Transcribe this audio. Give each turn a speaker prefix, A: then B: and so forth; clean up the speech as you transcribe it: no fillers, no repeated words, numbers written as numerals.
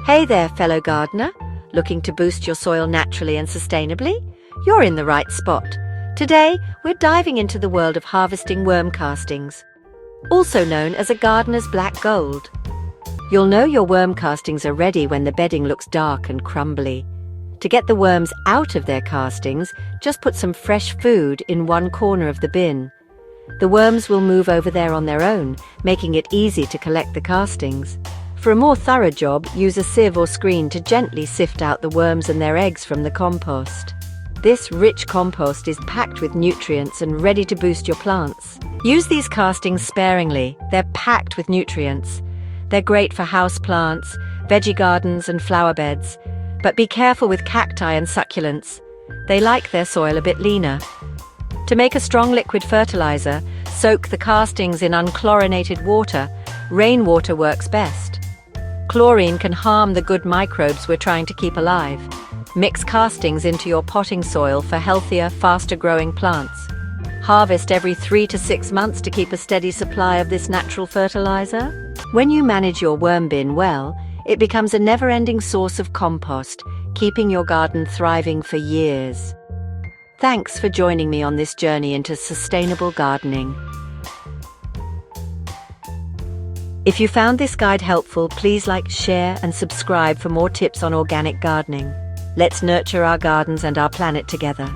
A: Hey there, fellow gardener. Looking to boost your soil naturally and sustainably? You're in the right spot. Today, we're diving into the world of harvesting worm castings, also known as a gardener's black gold. You'll know your worm castings are ready when the bedding looks dark and crumbly. To get the worms out of their castings, just put some fresh food in one corner of the bin. The worms will move over there on their own, making it easy to collect the castings. For a more thorough job, use a sieve or screen to gently sift out the worms and their eggs from the compost. This rich compost is packed with nutrients and ready to boost your plants. Use these castings sparingly. They're packed with nutrients. They're great for house plants, veggie gardens and flower beds. But be careful with cacti and succulents. They like their soil a bit leaner. To make a strong liquid fertilizer, soak the castings in unchlorinated water. Rainwater works best. Chlorine can harm the good microbes we're trying to keep alive. Mix castings into your potting soil for healthier, faster-growing plants. Harvest every 3 to 6 months to keep a steady supply of this natural fertilizer. When you manage your worm bin well, it becomes a never-ending source of compost, keeping your garden thriving for years. Thanks for joining me on this journey into sustainable gardening. If you found this guide helpful, please like, share, and subscribe for more tips on organic gardening. Let's nurture our gardens and our planet together.